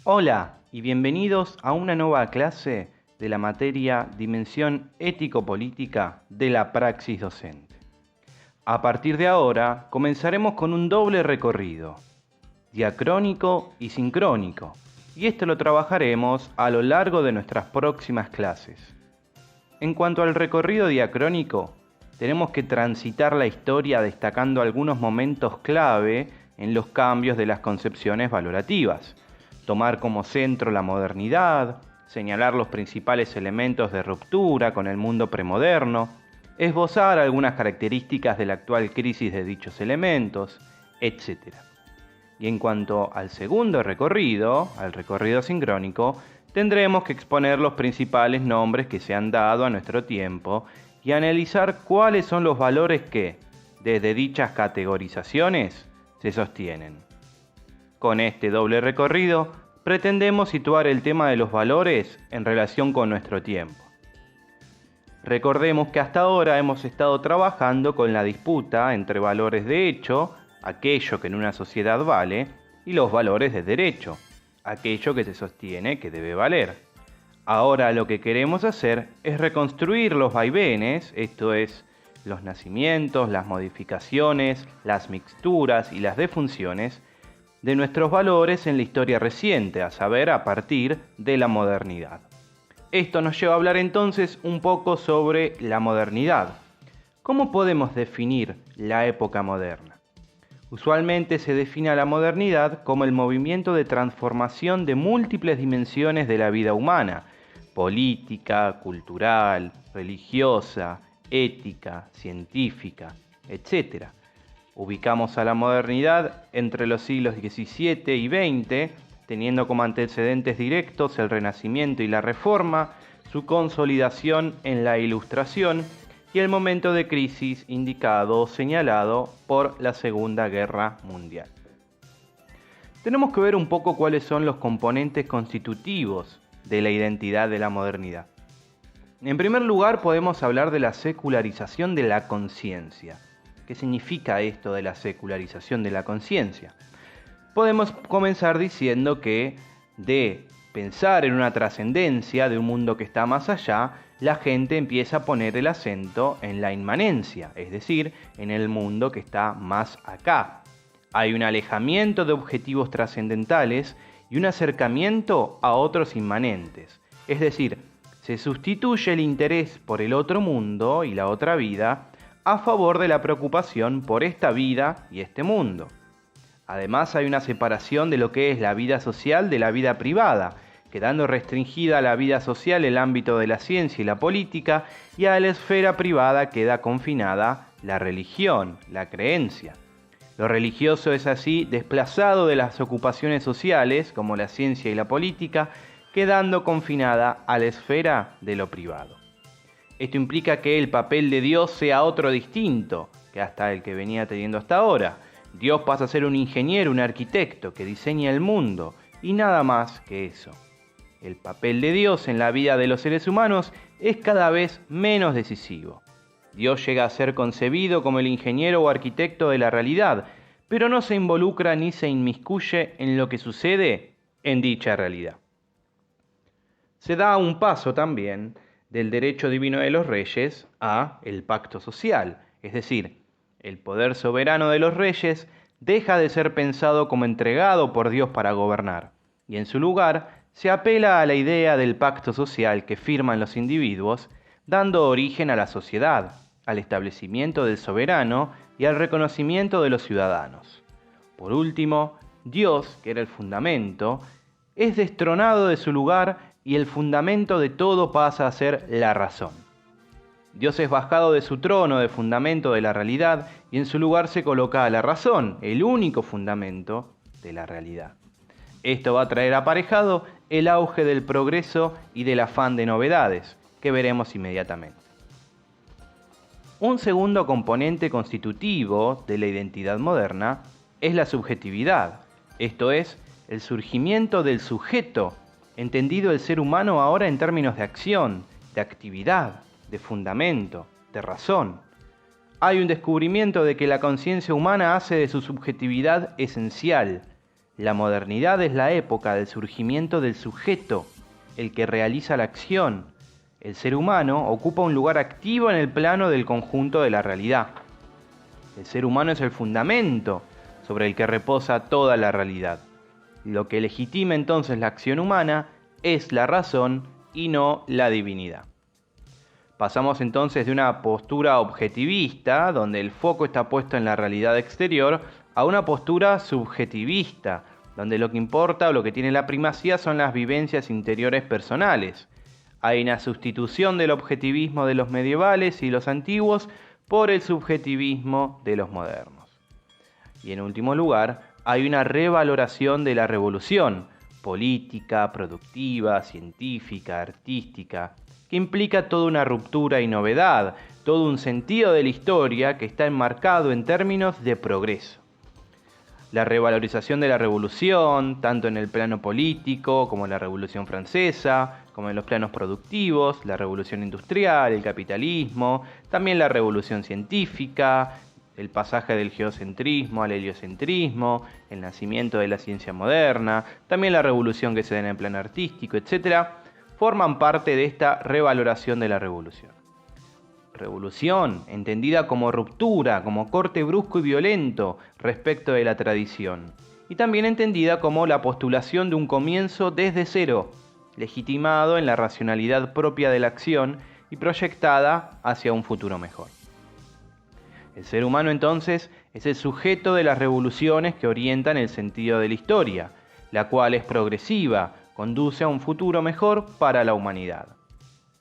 Hola y bienvenidos a una nueva clase de la materia Dimensión Ético-Política de la Praxis Docente. A partir de ahora comenzaremos con un doble recorrido, diacrónico y sincrónico, y esto lo trabajaremos a lo largo de nuestras próximas clases. En cuanto al recorrido diacrónico, tenemos que transitar la historia destacando algunos momentos clave en los cambios de las concepciones valorativas, tomar como centro la modernidad, señalar los principales elementos de ruptura con el mundo premoderno, esbozar algunas características de la actual crisis de dichos elementos, etc. Y en cuanto al segundo recorrido, al recorrido sincrónico, tendremos que exponer los principales nombres que se han dado a nuestro tiempo y analizar cuáles son los valores que, desde dichas categorizaciones, se sostienen. Con este doble recorrido, pretendemos situar el tema de los valores en relación con nuestro tiempo. Recordemos que hasta ahora hemos estado trabajando con la disputa entre valores de hecho, aquello que en una sociedad vale, y los valores de derecho, aquello que se sostiene que debe valer. Ahora lo que queremos hacer es reconstruir los vaivenes, esto es, los nacimientos, las modificaciones, las mixturas y las defunciones, de nuestros valores en la historia reciente, a saber, a partir de la modernidad. Esto nos lleva a hablar entonces un poco sobre la modernidad. ¿Cómo podemos definir la época moderna? Usualmente se define a la modernidad como el movimiento de transformación de múltiples dimensiones de la vida humana, política, cultural, religiosa, ética, científica, etc. Ubicamos a la modernidad entre los siglos XVII y XX, teniendo como antecedentes directos el Renacimiento y la Reforma, su consolidación en la Ilustración y el momento de crisis indicado o señalado por la Segunda Guerra Mundial. Tenemos que ver un poco cuáles son los componentes constitutivos de la identidad de la modernidad. En primer lugar, podemos hablar de la secularización de la conciencia. ¿Qué significa esto de la secularización de la conciencia? Podemos comenzar diciendo que de pensar en una trascendencia de un mundo que está más allá, la gente empieza a poner el acento en la inmanencia, es decir, en el mundo que está más acá. Hay un alejamiento de objetivos trascendentales y un acercamiento a otros inmanentes, es decir, se sustituye el interés por el otro mundo y la otra vida a favor de la preocupación por esta vida y este mundo. Además, hay una separación de lo que es la vida social de la vida privada, quedando restringida a la vida social el ámbito de la ciencia y la política, y a la esfera privada queda confinada la religión, la creencia. Lo religioso es así desplazado de las ocupaciones sociales, como la ciencia y la política, quedando confinada a la esfera de lo privado. Esto implica que el papel de Dios sea otro distinto que hasta el que venía teniendo hasta ahora. Dios pasa a ser un ingeniero, un arquitecto que diseña el mundo y nada más que eso. El papel de Dios en la vida de los seres humanos es cada vez menos decisivo. Dios llega a ser concebido como el ingeniero o arquitecto de la realidad, pero no se involucra ni se inmiscuye en lo que sucede en dicha realidad. Se da un paso también del derecho divino de los reyes a el pacto social, es decir, el poder soberano de los reyes deja de ser pensado como entregado por Dios para gobernar, y en su lugar se apela a la idea del pacto social que firman los individuos, dando origen a la sociedad, al establecimiento del soberano y al reconocimiento de los ciudadanos. Por último, Dios, que era el fundamento, es destronado de su lugar y el fundamento de todo pasa a ser la razón. Dios es bajado de su trono de fundamento de la realidad y en su lugar se coloca a la razón, el único fundamento de la realidad. Esto va a traer aparejado el auge del progreso y del afán de novedades, que veremos inmediatamente. Un segundo componente constitutivo de la identidad moderna es la subjetividad, esto es, el surgimiento del sujeto, entendido el ser humano ahora en términos de acción, de actividad, de fundamento, de razón. Hay un descubrimiento de que la conciencia humana hace de su subjetividad esencial. La modernidad es la época del surgimiento del sujeto, el que realiza la acción. El ser humano ocupa un lugar activo en el plano del conjunto de la realidad. El ser humano es el fundamento sobre el que reposa toda la realidad. Lo que legitima entonces la acción humana es la razón y no la divinidad. Pasamos entonces de una postura objetivista, donde el foco está puesto en la realidad exterior, a una postura subjetivista, donde lo que importa o lo que tiene la primacía son las vivencias interiores personales. Hay una sustitución del objetivismo de los medievales y los antiguos por el subjetivismo de los modernos. Y en último lugar, hay una revaloración de la revolución política, productiva, científica, artística, que implica toda una ruptura y novedad, todo un sentido de la historia que está enmarcado en términos de progreso. La revalorización de la revolución, tanto en el plano político como en la Revolución Francesa, como en los planos productivos, la revolución industrial, el capitalismo, también la revolución científica, el pasaje del geocentrismo al heliocentrismo, el nacimiento de la ciencia moderna, también la revolución que se da en el plano artístico, etc., forman parte de esta revaloración de la revolución. Revolución, entendida como ruptura, como corte brusco y violento respecto de la tradición, y también entendida como la postulación de un comienzo desde cero, legitimado en la racionalidad propia de la acción y proyectada hacia un futuro mejor. El ser humano entonces es el sujeto de las revoluciones que orientan el sentido de la historia, la cual es progresiva, conduce a un futuro mejor para la humanidad.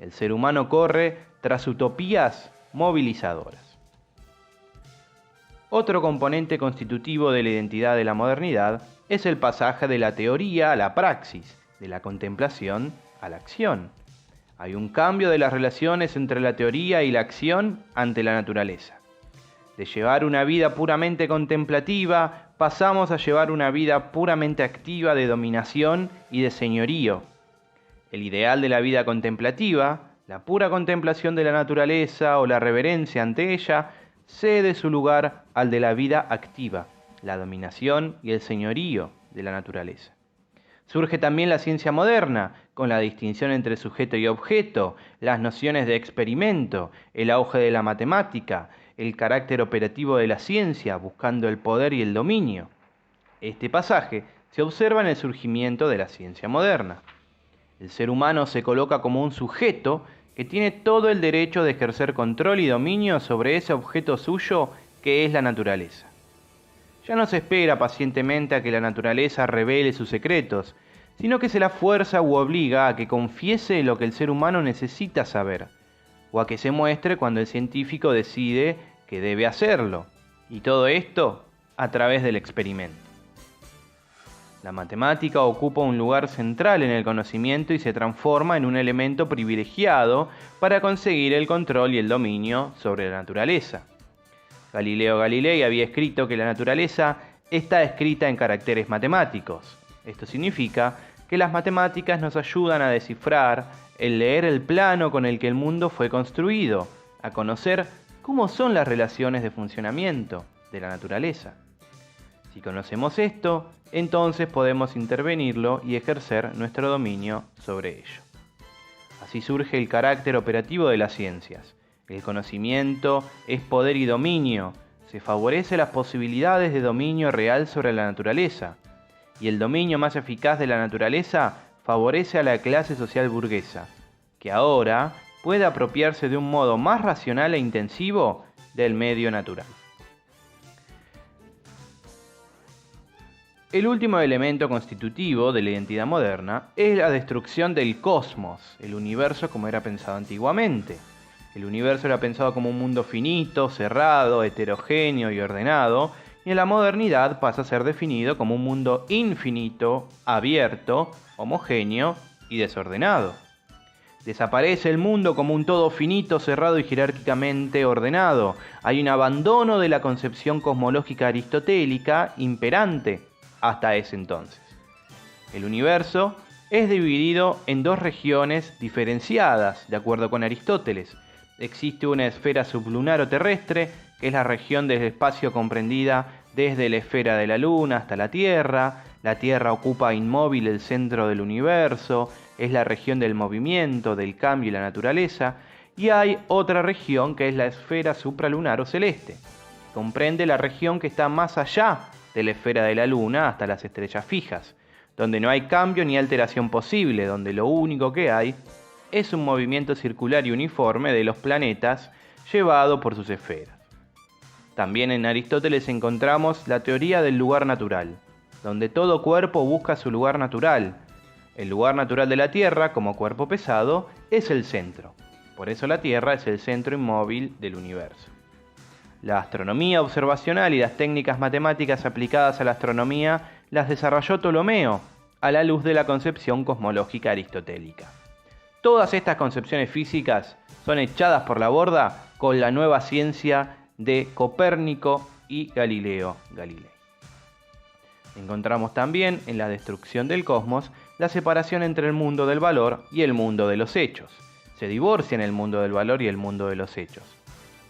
El ser humano corre tras utopías movilizadoras. Otro componente constitutivo de la identidad de la modernidad es el pasaje de la teoría a la praxis, de la contemplación a la acción. Hay un cambio de las relaciones entre la teoría y la acción ante la naturaleza. De llevar una vida puramente contemplativa, pasamos a llevar una vida puramente activa de dominación y de señorío. El ideal de la vida contemplativa, la pura contemplación de la naturaleza o la reverencia ante ella, cede su lugar al de la vida activa, la dominación y el señorío de la naturaleza. Surge también la ciencia moderna, con la distinción entre sujeto y objeto, las nociones de experimento, el auge de la matemática, el carácter operativo de la ciencia, buscando el poder y el dominio. Este pasaje se observa en el surgimiento de la ciencia moderna. El ser humano se coloca como un sujeto que tiene todo el derecho de ejercer control y dominio sobre ese objeto suyo que es la naturaleza. Ya no se espera pacientemente a que la naturaleza revele sus secretos, sino que se la fuerza u obliga a que confiese lo que el ser humano necesita saber, o a que se muestre cuando el científico decide que debe hacerlo, y todo esto a través del experimento. La matemática ocupa un lugar central en el conocimiento y se transforma en un elemento privilegiado para conseguir el control y el dominio sobre la naturaleza. Galileo Galilei había escrito que la naturaleza está escrita en caracteres matemáticos. Esto significa que las matemáticas nos ayudan a descifrar, el leer el plano con el que el mundo fue construido, a conocer cómo son las relaciones de funcionamiento de la naturaleza. Si conocemos esto, entonces podemos intervenirlo y ejercer nuestro dominio sobre ello. Así surge el carácter operativo de las ciencias. El conocimiento es poder y dominio. Se favorece las posibilidades de dominio real sobre la naturaleza. Y el dominio más eficaz de la naturaleza favorece a la clase social burguesa, que ahora puede apropiarse de un modo más racional e intensivo del medio natural. El último elemento constitutivo de la identidad moderna es la destrucción del cosmos, el universo como era pensado antiguamente. El universo era pensado como un mundo finito, cerrado, heterogéneo y ordenado, y en la modernidad pasa a ser definido como un mundo infinito, abierto, homogéneo y desordenado. Desaparece el mundo como un todo finito, cerrado y jerárquicamente ordenado. Hay un abandono de la concepción cosmológica aristotélica imperante hasta ese entonces. El universo es dividido en dos regiones diferenciadas, de acuerdo con Aristóteles. Existe una esfera sublunar o terrestre, que es la región del espacio comprendida desde la esfera de la Luna hasta la Tierra, La Tierra ocupa inmóvil el centro del universo, es la región del movimiento, del cambio y la naturaleza, y hay otra región que es la esfera supralunar o celeste. Comprende la región que está más allá de la esfera de la Luna hasta las estrellas fijas, donde no hay cambio ni alteración posible, donde lo único que hay es un movimiento circular y uniforme de los planetas llevado por sus esferas. También en Aristóteles encontramos la teoría del lugar natural, donde todo cuerpo busca su lugar natural. El lugar natural de la Tierra, como cuerpo pesado, es el centro. Por eso la Tierra es el centro inmóvil del universo. La astronomía observacional y las técnicas matemáticas aplicadas a la astronomía las desarrolló Ptolomeo, a la luz de la concepción cosmológica aristotélica. Todas estas concepciones físicas son echadas por la borda con la nueva ciencia de Copérnico y Galileo Galilei. Encontramos también en la destrucción del cosmos la separación entre el mundo del valor y el mundo de los hechos. Se divorcian el mundo del valor y el mundo de los hechos.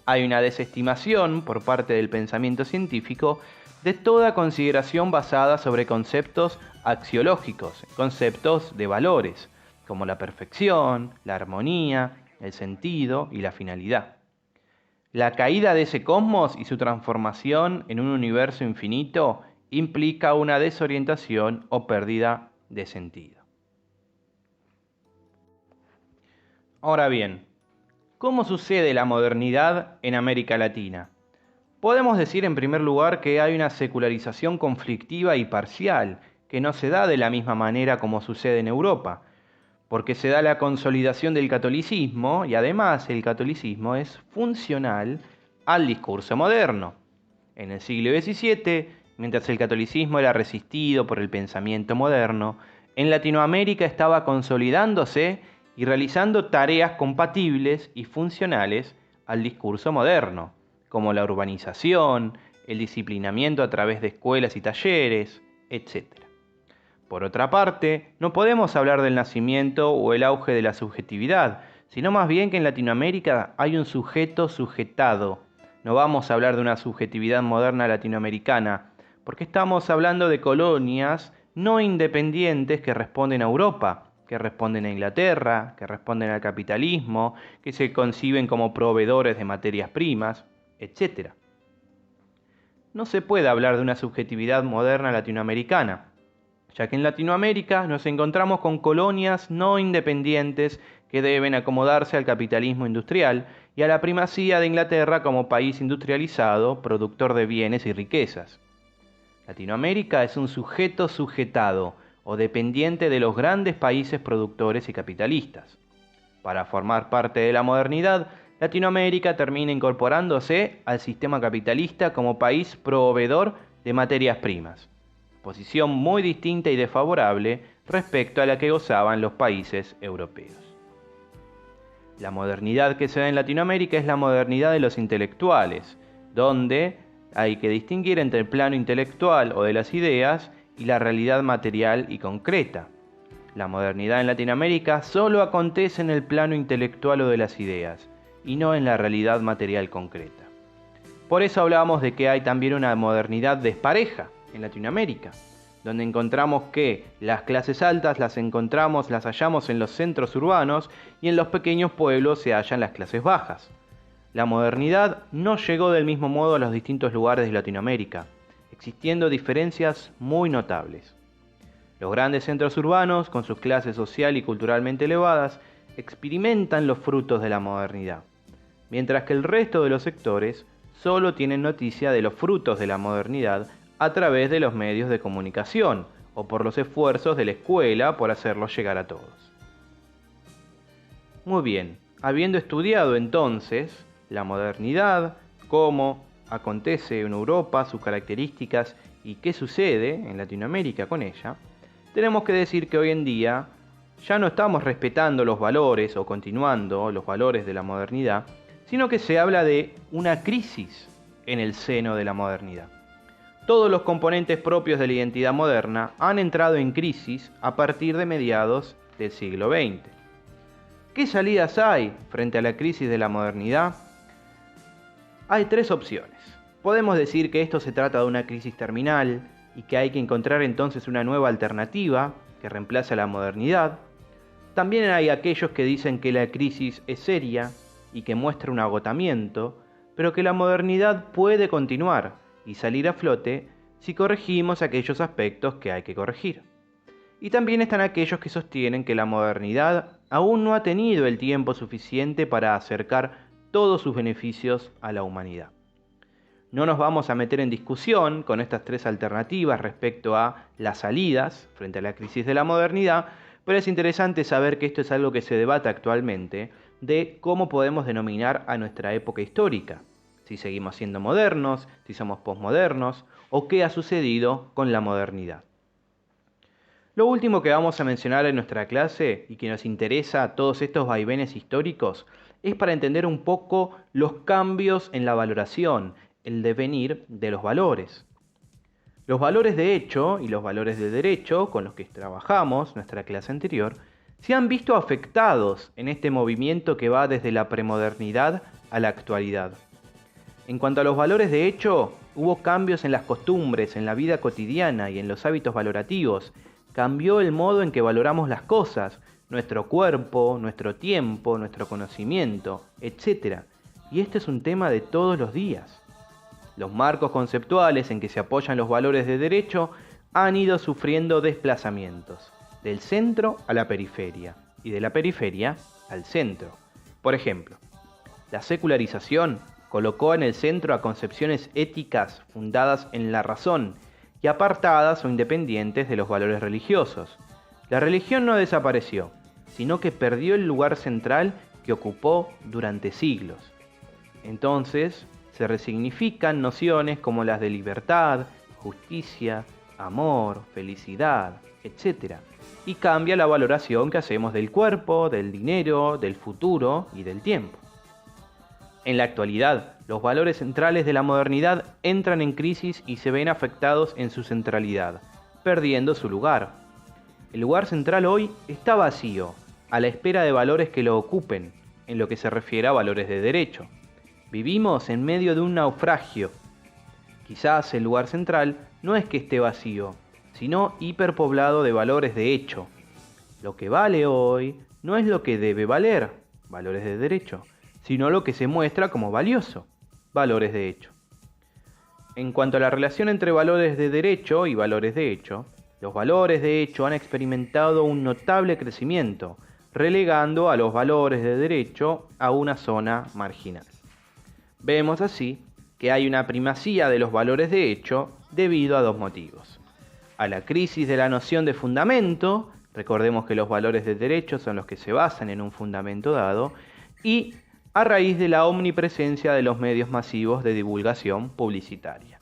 Hay una desestimación por parte del pensamiento científico de toda consideración basada sobre conceptos axiológicos, conceptos de valores, como la perfección, la armonía, el sentido y la finalidad. La caída de ese cosmos y su transformación en un universo infinito implica una desorientación o pérdida de sentido. Ahora bien, ¿cómo sucede la modernidad en América Latina? Podemos decir en primer lugar que hay una secularización conflictiva y parcial, que no se da de la misma manera como sucede en Europa, porque se da la consolidación del catolicismo y además el catolicismo es funcional al discurso moderno. En el siglo XVII, mientras el catolicismo era resistido por el pensamiento moderno, en Latinoamérica estaba consolidándose y realizando tareas compatibles y funcionales al discurso moderno, como la urbanización, el disciplinamiento a través de escuelas y talleres, etc. Por otra parte, no podemos hablar del nacimiento o el auge de la subjetividad, sino más bien que en Latinoamérica hay un sujeto sujetado. No vamos a hablar de una subjetividad moderna latinoamericana, porque estamos hablando de colonias no independientes que responden a Europa, que responden a Inglaterra, que responden al capitalismo, que se conciben como proveedores de materias primas, etc. No se puede hablar de una subjetividad moderna latinoamericana, ya que en Latinoamérica nos encontramos con colonias no independientes que deben acomodarse al capitalismo industrial y a la primacía de Inglaterra como país industrializado, productor de bienes y riquezas. Latinoamérica es un sujeto sujetado o dependiente de los grandes países productores y capitalistas. Para formar parte de la modernidad, Latinoamérica termina incorporándose al sistema capitalista como país proveedor de materias primas, posición muy distinta y desfavorable respecto a la que gozaban los países europeos. La modernidad que se da en Latinoamérica es la modernidad de los intelectuales, donde hay que distinguir entre el plano intelectual o de las ideas y la realidad material y concreta. La modernidad en Latinoamérica solo acontece en el plano intelectual o de las ideas, y no en la realidad material concreta. Por eso hablamos de que hay también una modernidad despareja en Latinoamérica, donde encontramos que las clases altas las hallamos en los centros urbanos y en los pequeños pueblos se hallan las clases bajas. La modernidad no llegó del mismo modo a los distintos lugares de Latinoamérica, existiendo diferencias muy notables. Los grandes centros urbanos, con sus clases social y culturalmente elevadas, experimentan los frutos de la modernidad, mientras que el resto de los sectores solo tienen noticia de los frutos de la modernidad a través de los medios de comunicación o por los esfuerzos de la escuela por hacerlos llegar a todos. Muy bien, habiendo estudiado entonces la modernidad, cómo acontece en Europa, sus características y qué sucede en Latinoamérica con ella, tenemos que decir que hoy en día ya no estamos respetando los valores o continuando los valores de la modernidad, sino que se habla de una crisis en el seno de la modernidad. Todos los componentes propios de la identidad moderna han entrado en crisis a partir de mediados del siglo XX. ¿Qué salidas hay frente a la crisis de la modernidad? Hay tres opciones. Podemos decir que esto se trata de una crisis terminal, y que hay que encontrar entonces una nueva alternativa que reemplace a la modernidad. También hay aquellos que dicen que la crisis es seria y que muestra un agotamiento, pero que la modernidad puede continuar y salir a flote si corregimos aquellos aspectos que hay que corregir. Y también están aquellos que sostienen que la modernidad aún no ha tenido el tiempo suficiente para acercar todos sus beneficios a la humanidad. No nos vamos a meter en discusión con estas tres alternativas respecto a las salidas frente a la crisis de la modernidad, pero es interesante saber que esto es algo que se debate actualmente, de cómo podemos denominar a nuestra época histórica, si seguimos siendo modernos, si somos posmodernos, o qué ha sucedido con la modernidad. Lo último que vamos a mencionar en nuestra clase y que nos interesa a todos estos vaivenes históricos es para entender un poco los cambios en la valoración, el devenir de los valores. Los valores de hecho y los valores de derecho con los que trabajamos nuestra clase anterior se han visto afectados en este movimiento que va desde la premodernidad a la actualidad. En cuanto a los valores de hecho, hubo cambios en las costumbres, en la vida cotidiana y en los hábitos valorativos. Cambió el modo en que valoramos las cosas, nuestro cuerpo, nuestro tiempo, nuestro conocimiento, etc. Y este es un tema de todos los días. Los marcos conceptuales en que se apoyan los valores de derecho han ido sufriendo desplazamientos, del centro a la periferia y de la periferia al centro. Por ejemplo, la secularización colocó en el centro a concepciones éticas fundadas en la razón y apartadas o independientes de los valores religiosos. La religión no desapareció, sino que perdió el lugar central que ocupó durante siglos. Entonces, se resignifican nociones como las de libertad, justicia, amor, felicidad, etc. Y cambia la valoración que hacemos del cuerpo, del dinero, del futuro y del tiempo. En la actualidad, los valores centrales de la modernidad entran en crisis y se ven afectados en su centralidad, perdiendo su lugar. El lugar central hoy está vacío, a la espera de valores que lo ocupen, en lo que se refiere a valores de derecho. Vivimos en medio de un naufragio. Quizás el lugar central no es que esté vacío, sino hiperpoblado de valores de hecho. Lo que vale hoy no es lo que debe valer, valores de derecho, sino lo que se muestra como valioso, valores de hecho. En cuanto a la relación entre valores de derecho y valores de hecho, los valores de hecho han experimentado un notable crecimiento, relegando a los valores de derecho a una zona marginal. Vemos así que hay una primacía de los valores de hecho debido a dos motivos. A la crisis de la noción de fundamento, recordemos que los valores de derecho son los que se basan en un fundamento dado, y a raíz de la omnipresencia de los medios masivos de divulgación publicitaria.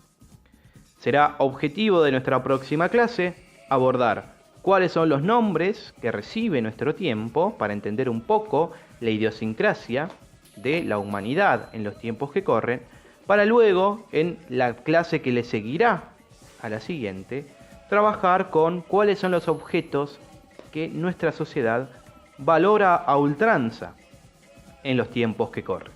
Será objetivo de nuestra próxima clase abordar cuáles son los nombres que recibe nuestro tiempo para entender un poco la idiosincrasia de la humanidad en los tiempos que corren, para luego, en la clase que le seguirá a la siguiente, trabajar con cuáles son los objetos que nuestra sociedad valora a ultranza en los tiempos que corren.